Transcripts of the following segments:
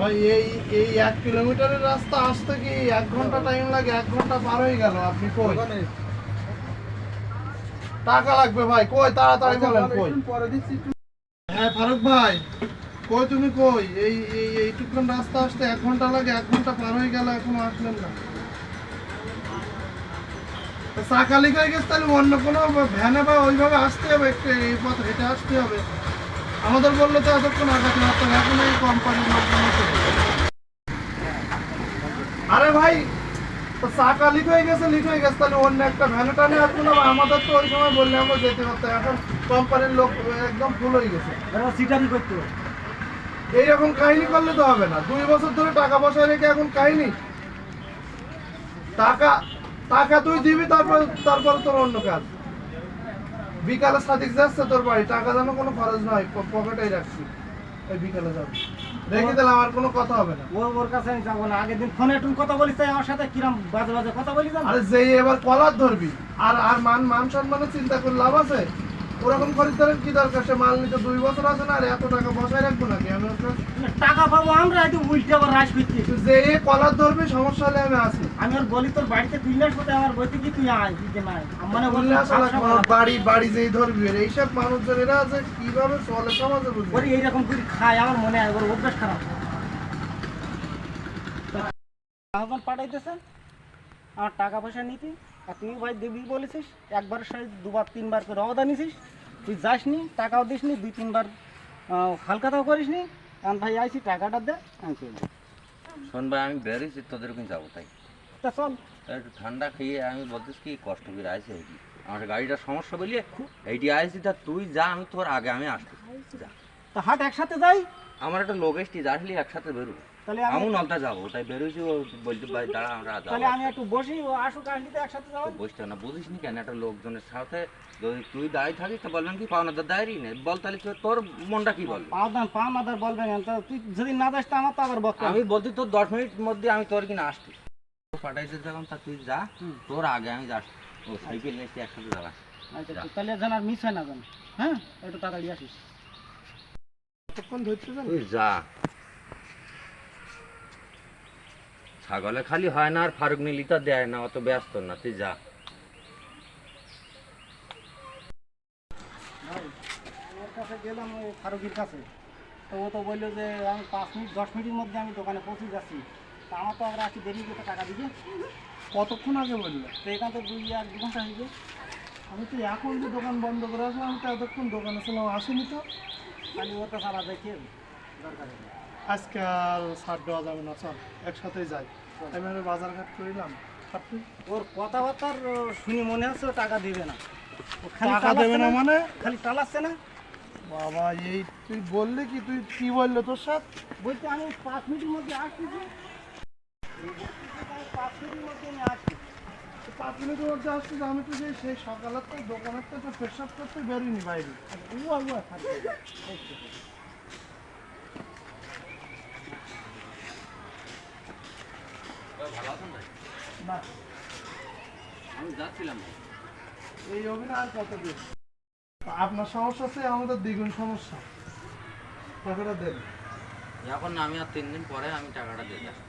ভাই এই এই 1 কিলোমিটারের রাস্তা আসতে কি 1 ঘন্টা টাইম লাগে? 1 ঘন্টা পার হয়ে গেল, আপনি কই? টাকা লাগবে ভাই, কই তাড়াতাড়ি বলেন কই? হ্যাঁ ফারুক ভাই, কই তুমি কই? এই এই এইটুকুন রাস্তা আসতে 1 ঘন্টা লাগে, 1 ঘন্টা পার হয়ে গেল এখনো আসলেন না। সাকালি হয়ে গেছে, তাহলে অন্য কোনো ভ্যানে বা ওইভাবে আসতে হবে, একটু এই পথ হেঁটে আসতে হবে। আমাদের বললো তো এতক্ষণ আঘাত মারতাম, এখন এই কোম্পানির মাধ্যমে। আরে ভাই চাকা লিক হয়ে গেছে, তাহলে অন্য একটা ভ্যানে টানে আসবো না? আমাদের তো ওই সময় বললে আমরা যেতে পারতাম, এখন কোম্পানির লোক একদম ফুল হয়ে গেছে। সিটারি করতে এইরকম কাহিনী করলে তো হবে না। 2 বছর ধরে টাকা পয়সা রেখে এখন কাহিনী। টাকা টাকা তুই দিবি, তারপর তোর অন্য কাজ। বিকালে সাদিক যাচ্ছে তোর বাড়ি, টাকা যেন কোনো খরচ নয়, পকেটেই রাখছি। ওই বিকালে যাবো, রেখে দিলাম, আর কোনো কথা হবে না। ওর কাছে আমি যাবো না। আগের দিন ফোনে একটু কথা বলিস, তাই আমার সাথে কিরম বাজে বাজে কথা বলিস। আরে যে এবার কলার ধরবি, আর আর মান সম্মানের চিন্তা করে লাভ আছে? ওরকম খরিদ্দারের কি দরকার? সে মাল নিতে 2 বছর আছে না, আর এত টাকা বসায় রাখবো নাকি আমি? টাকা পাবো আমরা, উল্টে আবার রাশ করছি। যে কলার ধরবি, সমস্যা হলে আমি আসি। আমি ওর বলি তোর বাড়িতে তুই না, সাথে আমার বলতে কি তুই আয়, দিতে নাই মানে বাড়ি যেই ধরবি, এইসব মানুষজন এরা আছে কিভাবে চলে সমাজে বুঝবি? ওর এইরকম করে খায়, আমার মনে হয় ওর অভ্যাস খারাপ। আহ্বান পাঠাইতেছে আমার টাকা পয়সা নিতে, আর তুই ভাই দেবি বলেছিস, একবার সাথে 2বার 3বার করে রওদা নিছিস, তুই যাসনি, টাকাও দিসনি, 2-3বার হালকাতাও করিসনি। কারণ ভাই আইসি টাকাটা দে, আমি চলবো। শোন ভাই, আমি বেরোইছি তোদের ওখানে যাবো, তাই তা চল। তাই একটু ঠান্ডা খেয়ে আমি বলতেছি কি কষ্ট করে আইসি এইটি আমার গাড়িটার সমস্যা বলিয়ে এইটি আইসি, তা তুই যা, আমি তোর আগে আমি আসতে যা। তা হাট একসাথে যাই। আমার একটা লোক এসছি, আসলে একসাথে বেরোবো। তাহলে আমি নলটা যাবো, তাই বেরোইছি। ও বলতে ভাই দাঁড়া, আমরা তাহলে আমি একটু বসি, ও আসুক, আসলে একসাথে যাবো। বসতে না, বুঝিস নি কেন? একটা লোকজনের সাথে যদি তুই দাঁড়িয়ে থাকিস তা বলবেন কি পাওনাদার দাঁড়িয়ে নেই বল, তাহলে তোর মনটা কি বলবে? পাওনাদার বলবে না, তা তুই যদি না যাস তো আমার তো আবার বক্তব্য। আমি বলছি তোর 10 মিনিট মধ্যে আমি তোর কিনা আসছি, পাঠাইতে যখন, তা তুই যা, তোর আগে আমি যাস। ও সাইকেল নিয়ে একসাথে যাবা। আচ্ছা তাহলে যেন আর মিস হয় না যেন। হ্যাঁ, একটু তাড়াতাড়ি আসিস। কতক্ষণ ধরতে যান? তুই যা, ছাগলে খালি হয় না, আর ফারুক নীলিতা দেয় না, অত ব্যস্ত না, তুই যা। ওর কাছে গেলাম, ওই ফারুকের কাছে, তো ও তো বললো যে আমি 5 মিনিট 10 মিনিটের মধ্যে আমি দোকানে পৌঁছে যাচ্ছি। তা আমার তো আমরা আসি দেরি করে টাকা দিবে। কতক্ষণ আগে বললে? তো এখান থেকে 2 ঘন্টা হয়ে যায়। আমি তো এখন যে দোকান বন্ধ করে আসলাম, আমি তো এতক্ষণ দোকানে ছিলাম, আসিনি তো। খালি ওর কাছে আলাদা খেয়ে দরকার নেই। আজকাল ছাড় দেওয়া যাবে না, চল একসাথেই যাই। আমি আর বাজার ঘাট করিলাম। ওর কথাবার্তার শুনি মনে হচ্ছে ও টাকা দিবে না। ও খালি টাকা দেবে না মানে? খালি টালাচ্ছে না। বাবা, এই তুই বললি কি? তুই কি বললো তোর সাথে? বলতে আমি 5 মিনিটের মধ্যে আসছি। 5 মিনিটের মধ্যে আমি আসছি। 5 মিনিটের মধ্যে আসছিস? আমি তো সেই সকালের তো দোকানের তো পেশাব করতে বেরোয়নি বাইরে। না, আমি যাচ্ছিলাম। এই অভিনয় আর কতদিন? আপনার সমস্যা আছে, আমাদের দ্বিগুণ সমস্যা। টাকাটা দেন এখন আমি আর 3 দিন পরে আমি টাকাটা দিয়ে যাবো।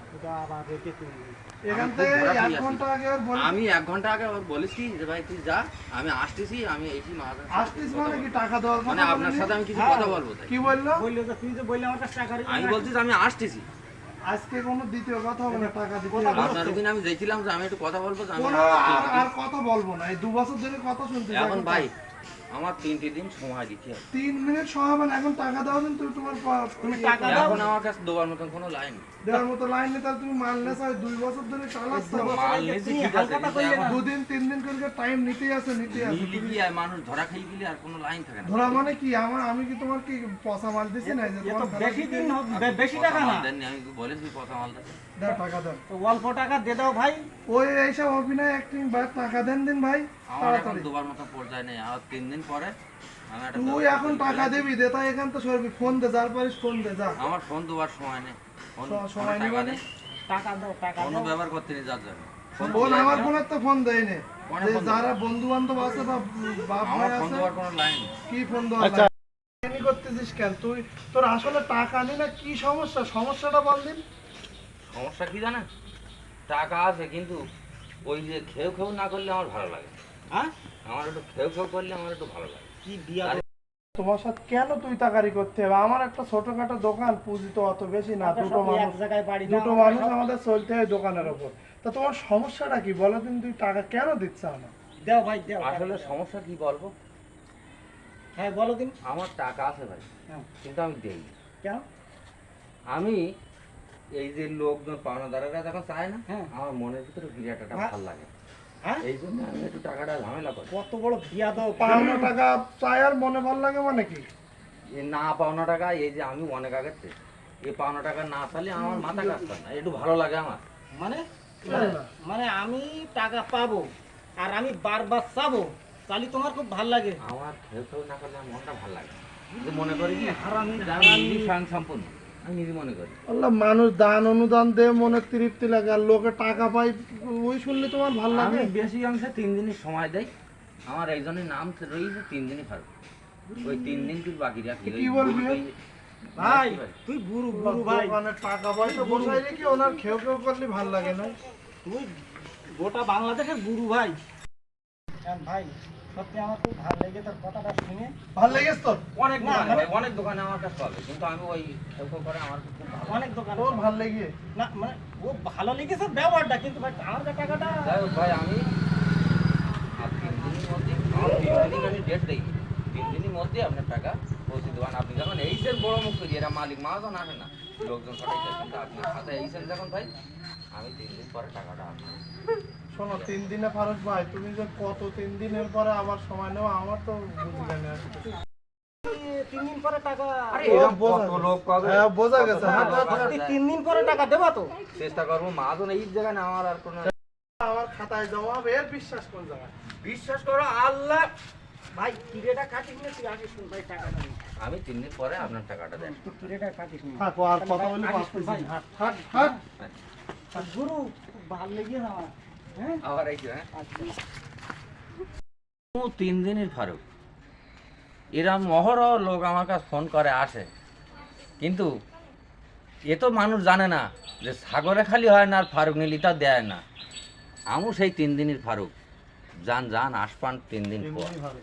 এখান থেকে 1 ঘন্টা আগে আর বলি। আমি 1 ঘন্টা আগে ওর বলেছি যে ভাই তুই যা, আমি আসতেছি, আমি এইছি মাঝে আসতিস মানে কি টাকা দেওয়ার কথা? মানে আপনার সাথে আমি কিছু কথা বলবো, তাই কি বললো? বললো যে তুই যে বললি আমার কাছে টাকা আমি বলছি যে আমি আসতেছি। আজকে কোনো দ্বিতীয় কথা হবে না, টাকা দিতে হবে। আপনার ওদিন আমি যেছিলাম যে আমি একটু কথা বলবো, যে আমি কোনো আর কথা বলবো না। এই 2 বছর ধরে কথা শুনতে এখন ভাই আমার 3টে দিন সময় দিতে হবে। 3 মিনিট সময় হবে না, এখন টাকা দাও দিন। তোমার তুমি টাকা দাও। এখন আমার কাছে দেওয়ার মতন কোনো লাইন দেওয়ার মতো লাইন নেই। তাহলে তুমি মাল নেছো, 2 বছর ধরে চালাচ্ছ। মাল নিয়েছি ঠিক আছে, কিন্তু এখন 2 দিন 3 দিন করে টাইম নিতেই আছে। নিলি কি আর মানুষ ধরা খাই গেলে আর কোনো লাইন থাকে না। ধরা মানে কি? আমি কি তোমার কি পচা মাল দিছি না? যে এ তো তোমার বেশি দিন বেশি টাকা না। দেননি, আমি বলেছি কথা মালটা দাও, টাকা দাও। তো অল্প টাকা দিয়ে দাও ভাই। ওই এইসব অভিনয় অ্যাক্টিং বাদ, টাকা দেন দিন ভাই আমার এখন তাড়াতাড়ি। দুবার মতো পর্যায়ে নেই, আর 3 দিন পরে আমি একটা তুই এখন টাকা দিবি দে, তাই এখান তো সরবি। ফোন দে, যার পারিস ফোন দে, যা। আমার ফোন দুবার সময় নেই, সময় নেই মানে? টাকা দাও, টাকা ফোনও দাও। ব্যবহার করতে নেই যার জন্য। ফোন আমার ফোনের তো ফোন দেয় নে। ফোনে যে ফোন যারা বন্ধু বান্ধব আছে বা বাপ ভাই আমার ফোন আছে, দেওয়ার কোনো লাইন নেই। কি ফোন দেওয়া আচ্ছা। লাগে? কাহিনী করতেছিস কেন? তুই তোর আসলে টাকা নেই না কি সমস্যা? সমস্যাটা বল দিন। সমস্যা কি জানেন, টাকা আছে কিন্তু ওই যে খেউ খেউ না করলে আমার ভালো লাগে। হ্যাঁ আমার একটু খেউ খেউ করলে আমার একটু ভালো লাগে। কি বিয়া আরে, তোমার সাথে কেন তুই তাকারি করতে হবে? আমার একটা ছোটখাটো দোকান, পুঁজি তো অত বেশি না, আমরা দুটো সব এক মানুষ, জায়গায় বাড়ি না, দুটো আমরা মানুষ সব- আমাদের চলতে হয় দোকানের ওপর। তা তোমার সমস্যাটা কি বলো দিন? তুই টাকা কেন দিচ্ছ না? দেও ভাই দেও আসলে সমস্যা কি বলবো, হ্যাঁ বলো দিন। আমার টাকা আছে ভাই হ্যাঁ কিন্তু আমি দেই না। কেন? আমি এই যে লোকজন পাওনাদারেরা যখন চায় না, হ্যাঁ। আমার মনের ভিতরে বিরাট একটা হ্যাঁ। ভালো লাগে। হ্যাঁ এই জন্য আমি একটু টাকাটা ঝামেলা করি। কত বড় বিয়া দাও পাওনা টাকা চাই আর মনে ভাল লাগে মানে কি? এই না পাওনা টাকা, এই যে আমি অনেক আগে থেকে এই পাওনা টাকা না চাইলে আমার মাথা কাজ করে না, একটু ভালো লাগে আমার। মানে কেন না? মানে আমি টাকা পাবো আর আমি বারবার চাবো, তাহলে তোমার খুব ভাল লাগে। আমার খেয়ে খেয়ে না করলে আমার মনটা ভালো লাগে, যে মনে করি কি হারামি আমি হারামি নিজে স্বয়ং সম্পূর্ণ, আমি নিজে মনে করি। আল্লাহ, মানুষ দান অনুদান দে মনে তৃপ্তি লাগে, আর লোকে টাকা পাই ওই শুনলে তোমার ভাল আমি লাগে? বেশি অংশে 3 দিনই সময় দেই, আমার এই জন্যই নাম রয়েছে 3 দিনই ফারুক। ওই 3 দিন তুই বাকি রাখি। কি বলবি? ভাই তুই গুরু গুরু ভাই, দোকানে টাকা পয়সা বসাই রেখে ওনার খেউ খেউ করলে ভাল লাগে না? তুই গোটা বাংলাদেশের গুরু ভাই। ভাই সত্যি আমার খুব ভালো লেগে তোর কথাটা শুনে। ভাল লেগেছ তোর? অনেক না, দোকানে মানে- ভাই, অনেক দোকানে আমার কাছে চলে, কিন্তু আমি ওই খেউ খেউ করে আমার খুব ভালো লাগে। অনেক দোকান তোর ভাল লেগে? না মানে ও ভালো লেগেছে ব্যবহারটা, কিন্তু ভাই আমার যে টাকাটা যাই হোক ভাই, আমি আর 3 দিনের মধ্যে, আমার 3 দিনই আমি ডেট দিই, 3 দিনের মধ্যে আপনার টাকা পৌঁছে দেবেন। আপনি যখন এইসের বড় মুখ করি, এরা মালিক মহাজন আসে না, লোকজন সবাই যায়, কিন্তু আপনার সাথে এইসেন যখন ভাই, আমি 3 দিন পরে টাকাটা আপনার। শোনো, 3 দিনে ফারুক ভাই, তুমি যে কত 3 দিনের পরে আবার সময় নেওয়া, আমার তো বুঝলে না। 3 দিন পরে টাকা, আরে ও, এরকম বোঝা কত লোক কবে, হ্যাঁ, বোঝা কত গেছে। লোক হাট, হাট, কবে হাট। যায়। 3 দিন পরে টাকা দেবা তো? চেষ্টা করবো, মহাজন এই জায়গায় না আমার আর কোনো আমার খাতায় জমা হবে, এর বিশ্বাস কোন জায়গায়? বিশ্বাস করো আল্লাহ। ভাই কিরেটা কাটিস না, তুই আসিস শুন ভাই টাকাটা নিয়ে। আমি 3 দিন পরে আপনার টাকাটা দেন। তুই কিরেটা কাটিস না। থাকো, আর কথা বলে আসিস শুন ভাই, হাট হাট হাট। আর গুরু খুব ভালো লেগেছে আমার। হ্যাঁ আবার এই যে, হ্যাঁ আচ্ছা 3 দিনের ফারুক, এরম অহরহ লোক আমার কাছে ফোন করে আসে, কিন্তু এ তো মানুষ জানে না যে সাগরে খালি হয় না আর ফারুক নীলিতা দেয় না। আমিও সেই 3 দিনের ফারুক, যান আসপান 3 দিন পর। এমনি ভালো।